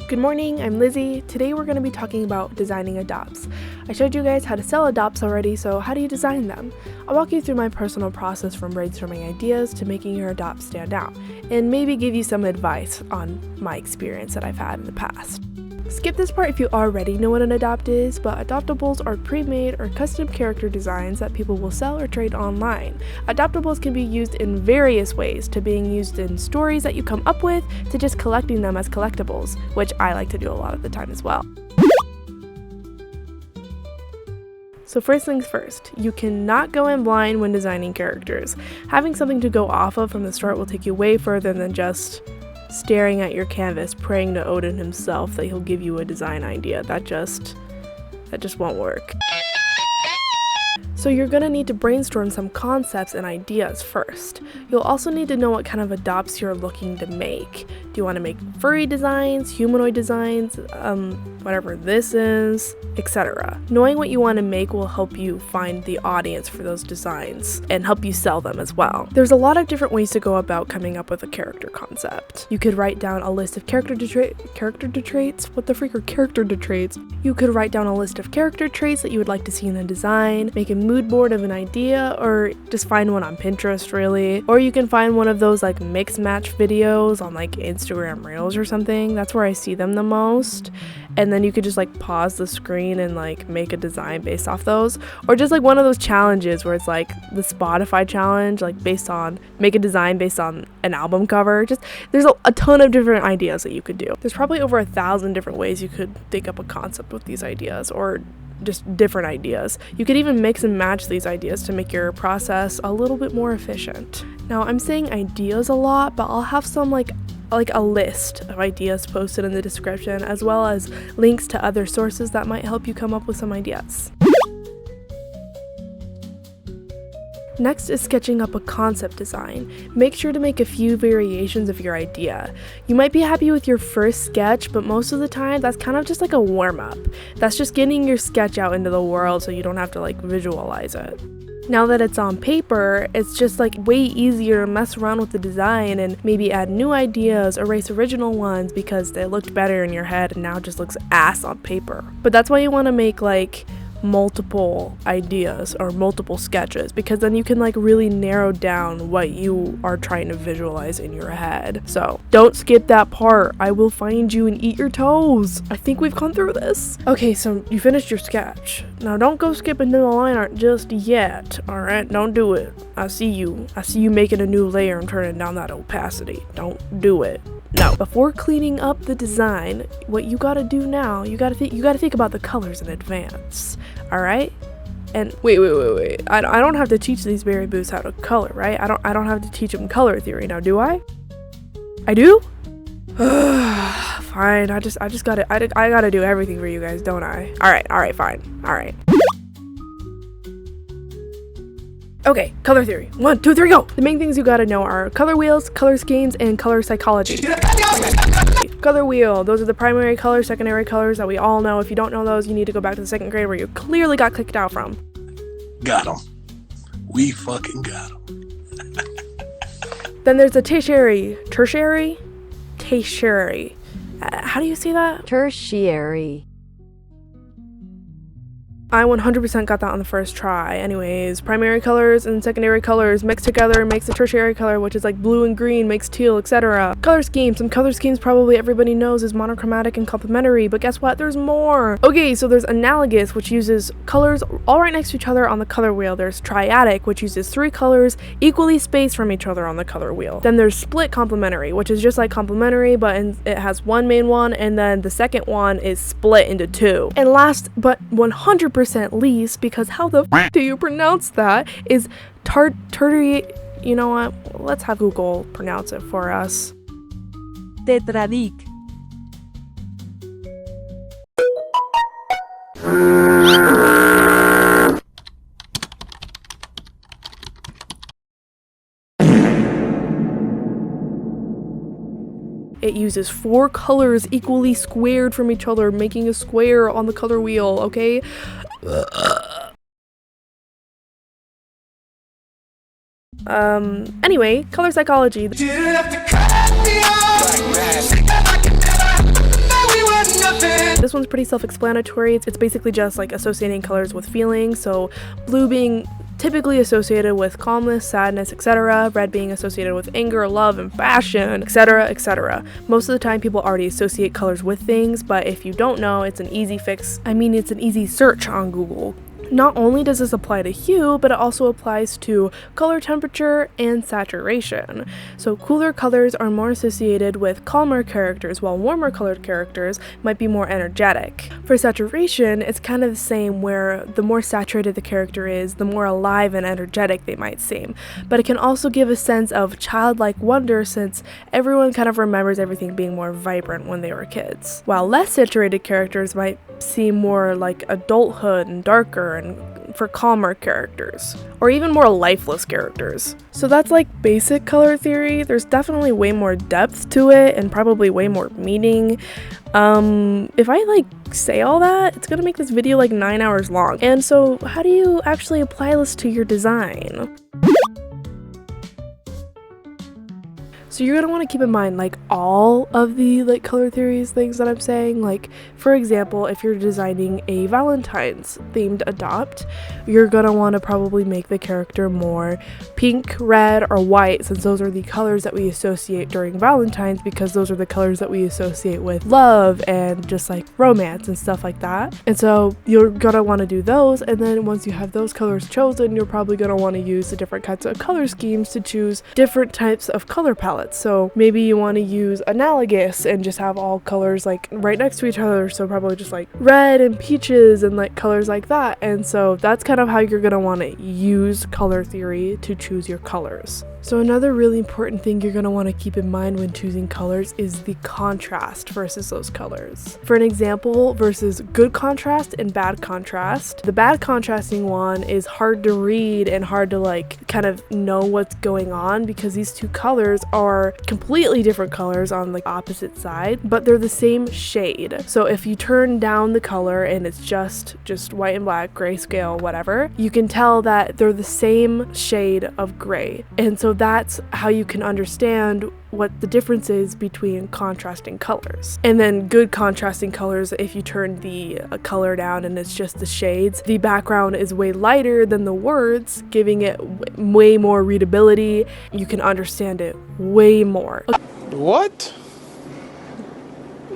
Good morning, I'm Lizzie. Today we're going to be talking about designing ADOPTS. I showed you guys how to sell ADOPTS already, so how do you design them? I'll walk you through my personal process from brainstorming ideas to making your ADOPTS stand out, and maybe give you some advice on my experience that I've had in the past. Skip this part if you already know what an adopt is, but adoptables are pre-made or custom character designs that people will sell or trade online. Adoptables can be used in various ways, to being used in stories that you come up with, to just collecting them as collectibles, which I like to do a lot of the time as well. So first things first, you cannot go in blind when designing characters. Having something to go off of from the start will take you way further than just staring at your canvas, praying to Odin himself that he'll give you a design idea. That just won't work. So you're gonna need to brainstorm some concepts and ideas first. You'll also need to know what kind of adopts you're looking to make. Do you want to make furry designs, humanoid designs, whatever this is, etc. Knowing what you want to make will help you find the audience for those designs and help you sell them as well. There's a lot of different ways to go about coming up with a character concept. You could write down a list of character traits. What the freak are character traits? You could write down a list of character traits that you would like to see in a design, make a mood board of an idea, or just find one on Pinterest really. Or you can find one of those like mix match videos on like Instagram Reels or something. That's where I see them the most. And then you could just like pause the screen and like make a design based off those. Or just like one of those challenges where it's like the Spotify challenge, like make a design based on an album cover. Just there's a ton of different ideas that you could do. There's probably over 1,000 different ways you could think up a concept with these ideas, or just different ideas. You could even mix and match these ideas to make your process a little bit more efficient. Now I'm saying ideas a lot, but I'll have some like a list of ideas posted in the description, as well as links to other sources that might help you come up with some ideas. Next is sketching up a concept design. Make sure to make a few variations of your idea. You might be happy with your first sketch, but most of the time that's kind of just like a warm-up. That's just getting your sketch out into the world so you don't have to like visualize it. Now that it's on paper, it's just like way easier to mess around with the design and maybe add new ideas, erase original ones because they looked better in your head and now it just looks ass on paper. But that's why you want to make like multiple ideas or multiple sketches, because then you can like really narrow down what you are trying to visualize in your head. So don't skip that part. I will find you and eat your toes. I think we've gone through this. Okay, so you finished your sketch. Now don't go skipping to the line art just yet. All right, don't do it. I see you making a new layer and turning down that opacity. Don't do it. No. Before cleaning up the design, what you gotta do now, you gotta think about the colors in advance. All right? And wait. I don't have to teach these berry boots how to color, right? I don't have to teach them color theory now, do I? I do? Fine. I gotta do everything for you guys, don't I? All right, fine. All right. Okay, color theory. 1, 2, 3, go! The main things you gotta know are color wheels, color schemes, and color psychology. Color wheel, those are the primary colors, secondary colors that we all know. If you don't know those, you need to go back to the 2nd grade where you clearly got kicked out from. Got them. We fucking got them. Then there's the tertiary. How do you say that? Tertiary. I 100% got that on the first try. Anyways, primary colors and secondary colors mixed together makes a tertiary color, which is like blue and green makes teal, etc. Color schemes. Some color schemes probably everybody knows is monochromatic and complementary, but guess what? There's more. Okay, so there's analogous, which uses colors all right next to each other on the color wheel. There's triadic, which uses 3 colors equally spaced from each other on the color wheel. Then there's split complementary, which is just like complementary, but it has one main one, and then the second one is split into 2. And last but 100% least, because how the f do you pronounce that, is tertiary. You know what? Let's have Google pronounce it for us. Tetradic. It uses 4 colors equally squared from each other, making a square on the color wheel, okay? Anyway, color psychology. this one's pretty self-explanatory. It's basically just like associating colors with feelings. So blue being typically associated with calmness, sadness, etc. Red being associated with anger, love, and passion, etc., etc. Most of the time people already associate colors with things, but if you don't know, it's an easy fix. It's an easy search on Google. Not only does this apply to hue, but it also applies to color temperature and saturation. So cooler colors are more associated with calmer characters, while warmer colored characters might be more energetic. For saturation, it's kind of the same, where the more saturated the character is, the more alive and energetic they might seem. But it can also give a sense of childlike wonder, since everyone kind of remembers everything being more vibrant when they were kids. While less saturated characters might seem more like adulthood and darker, and for calmer characters, or even more lifeless characters. So that's like basic color theory. There's definitely way more depth to it and probably way more meaning. If I like say all that, it's gonna make this video like 9 hours long. And so how do you actually apply this to your design? So you're gonna want to keep in mind like all of the like color theories things that I'm saying. Like for example, if you're designing a Valentine's themed adopt, you're gonna want to probably make the character more pink, red, or white, since those are the colors that we associate during Valentine's, because those are the colors that we associate with love and just like romance and stuff like that. And so you're gonna want to do those, and then once you have those colors chosen, you're probably gonna want to use the different kinds of color schemes to choose different types of color palettes. So maybe you want to use analogous and just have all colors like right next to each other, so probably just like red and peaches and like colors like that. And so that's kind of how you're going to want to use color theory to choose your colors. So another really important thing you're going to want to keep in mind when choosing colors is the contrast versus those colors. For an example, versus good contrast and bad contrast, the bad contrasting one is hard to read and hard to like kind of know what's going on, because these two colors are completely different colors on the opposite side, but they're the same shade. So if you turn down the color and it's just white and black, grayscale, whatever, you can tell that they're the same shade of gray. And so that's how you can understand what the difference is between contrasting colors. And then good contrasting colors, if you turn the color down and it's just the shades, the background is way lighter than the words, giving it way more readability. You can understand it way more. What?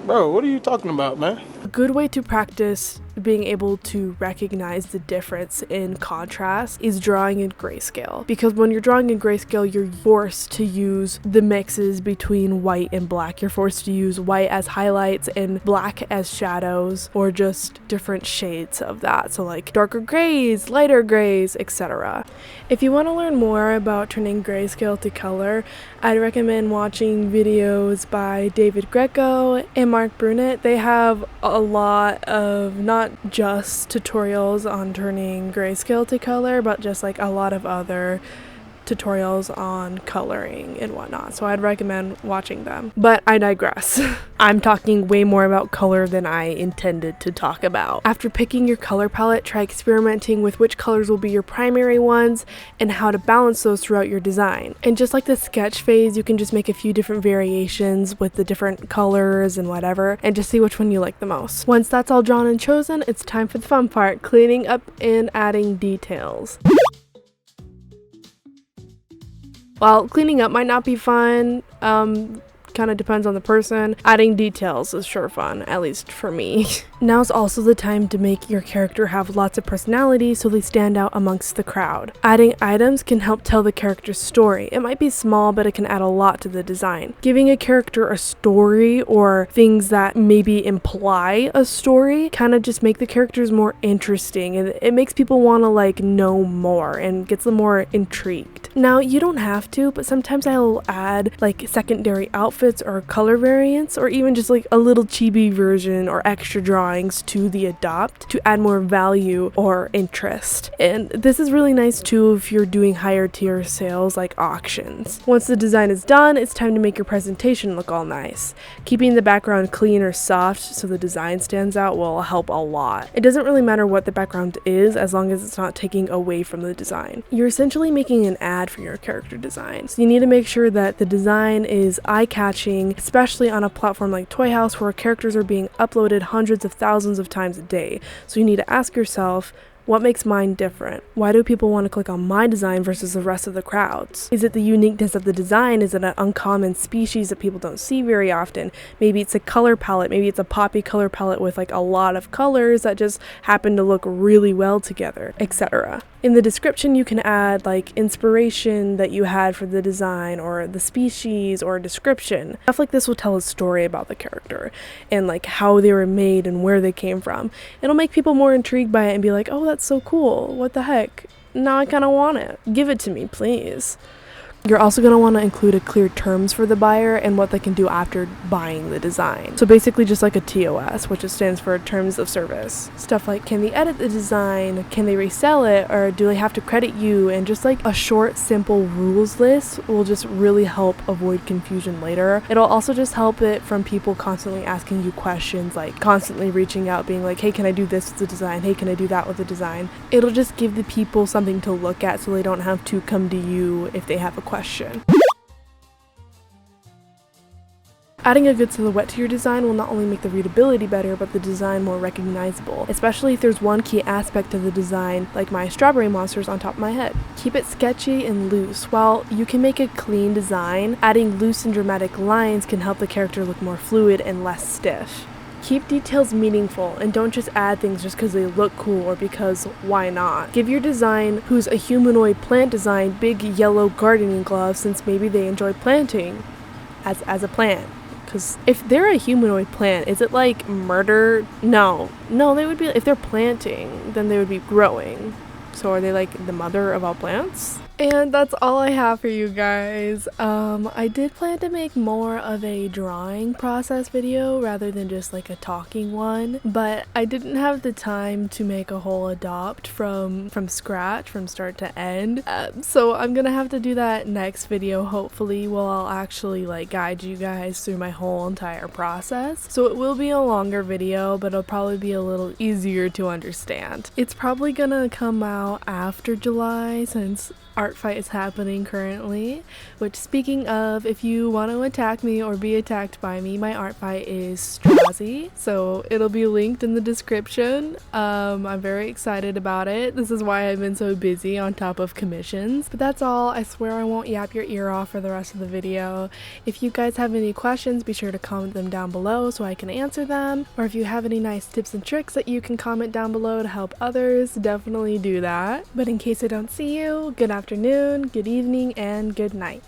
Bro, what are you talking about, man? A good way to practice being able to recognize the difference in contrast is drawing in grayscale, because when you're drawing in grayscale, you're forced to use the mixes between white and black. You're forced to use white as highlights and black as shadows, or just different shades of that, so like darker grays, lighter grays, etc. If you want to learn more about turning grayscale to color, I'd recommend watching videos by David Greco and Mark Brunette. They have a lot of not just tutorials on turning grayscale to color, but just like a lot of other tutorials on coloring and whatnot, so I'd recommend watching them. But I digress. I'm talking way more about color than I intended to talk about. After picking your color palette, try experimenting with which colors will be your primary ones and how to balance those throughout your design. And just like the sketch phase, you can just make a few different variations with the different colors and whatever, and just see which one you like the most. Once that's all drawn and chosen, it's time for the fun part, cleaning up and adding details. While cleaning up might not be fun, kind of depends on the person, adding details is sure fun, at least for me. Now's also the time to make your character have lots of personality so they stand out amongst the crowd. Adding items can help tell the character's story. It might be small, but it can add a lot to the design. Giving a character a story or things that maybe imply a story kind of just make the characters more interesting, and it makes people want to like know more and gets them more intrigued. Now, you don't have to, but sometimes I'll add like secondary outfits or color variants, or even just like a little chibi version or extra drawings to the adopt to add more value or interest. And this is really nice too if you're doing higher tier sales like auctions. Once the design is done, it's time to make your presentation look all nice. Keeping the background clean or soft so the design stands out will help a lot. It doesn't really matter what the background is as long as it's not taking away from the design. You're essentially making an ad for your character design, so you need to make sure that the design is eye-catching matching, especially on a platform like Toy House where characters are being uploaded hundreds of thousands of times a day. So you need to ask yourself, what makes mine different? Why do people want to click on my design versus the rest of the crowds? Is it the uniqueness of the design? Is it an uncommon species that people don't see very often? Maybe it's a color palette. Maybe it's a poppy color palette with like a lot of colors that just happen to look really well together, etc. In the description, you can add like inspiration that you had for the design or the species or a description. Stuff like this will tell a story about the character and like how they were made and where they came from. It'll make people more intrigued by it and be like, oh, that's so cool. What the heck? Now I kind of want it. Give it to me, please. You're also going to want to include a clear terms for the buyer and what they can do after buying the design. So basically just like a TOS, which stands for terms of service. Stuff like, can they edit the design? Can they resell it? Or do they have to credit you? And just like a short, simple rules list will just really help avoid confusion later. It'll also just help it from people constantly asking you questions, like constantly reaching out, being like, hey, can I do this with the design? Hey, can I do that with the design? It'll just give the people something to look at so they don't have to come to you if they have a question. Adding a good silhouette to your design will not only make the readability better, but the design more recognizable, especially if there's one key aspect of the design, like my strawberry monsters on top of my head. Keep it sketchy and loose. While you can make a clean design, adding loose and dramatic lines can help the character look more fluid and less stiff. Keep details meaningful and don't just add things just because they look cool or because why not. Give your design, who's a humanoid plant design, big yellow gardening gloves since maybe they enjoy planting as a plant. Because if they're a humanoid plant, is it like murder? No, they would be, if they're planting, then they would be growing. So are they like the mother of all plants? And that's all I have for you guys. I did plan to make more of a drawing process video rather than just like a talking one, but I didn't have the time to make a whole adopt from scratch, from start to end. So I'm gonna have to do that next video, hopefully, while I'll actually like guide you guys through my whole entire process. So it will be a longer video, but it'll probably be a little easier to understand. It's probably gonna come out after July since art fight is happening currently, which, speaking of, if you want to attack me or be attacked by me, my art fight is Strozzy, so it'll be linked in the description. I'm very excited about it. This is why I've been so busy on top of commissions. But that's all. I swear I won't yap your ear off for the rest of the video. If you guys have any questions, be sure to comment them down below so I can answer them, or if you have any nice tips and tricks that you can comment down below to help others, definitely do that. But in case I don't see you, good afternoon, good evening, and good night.